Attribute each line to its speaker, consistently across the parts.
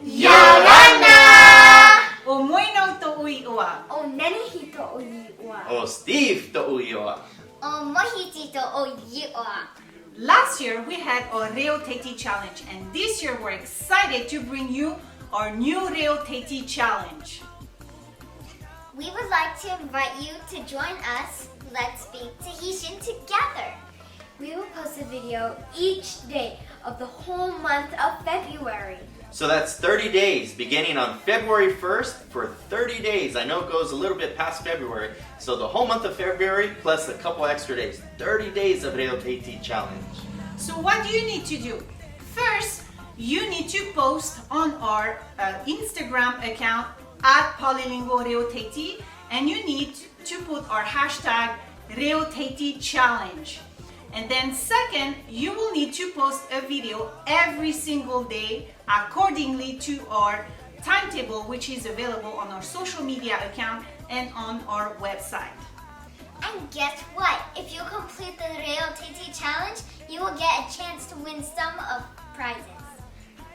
Speaker 1: Yarana!
Speaker 2: O Moenau toʻuiʻoa.
Speaker 1: O Nenehi toʻuiʻoa.
Speaker 3: O Steve toʻuiʻoa.
Speaker 1: O Mohiti toʻuiʻoa.
Speaker 2: Last year we had our Reo Tahiti challenge, and this year we're excited to bring you our new Reo Tahiti challenge.
Speaker 1: We would like to invite you to join us. Let's speak Tahitian together. We will post a video each day of the whole month of February.
Speaker 3: So that's 30 days, beginning on February 1st for 30 days. I know it goes a little bit past February, so the whole month of February plus a couple extra days. 30 days of Reo Tahiti challenge.
Speaker 2: So what do you need to do? First, you need to post on our Instagram account at Poly-lingual Reo Tahiti, and you need to put our hashtag Reo Tahiti challenge. And then second, you will need to post a video every single day accordingly to our timetable, which is available on our social media account and on our website.
Speaker 1: And guess what? If you complete the Reo Tahiti challenge, you will get a chance to win some of prizes.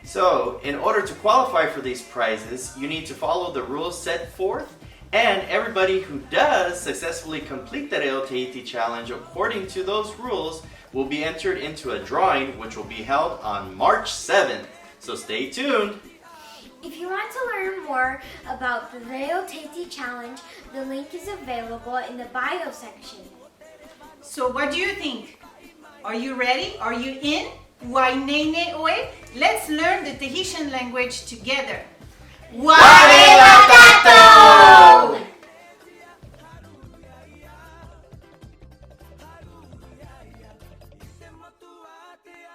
Speaker 3: So, in order to qualify for these prizes, you need to follow the rules set forth, and everybody who does successfully complete the Reo Tahiti challenge according to those rules will be entered into a drawing which will be held on March 7th. So stay tuned!
Speaker 1: If you want to learn more about the Reo Tahiti challenge, the link is available in the bio section.
Speaker 2: So what do you think? Are you ready? Are you in? Faʻaineine oe? Let's learn the Tahitian language together.
Speaker 1: Wareva tatou!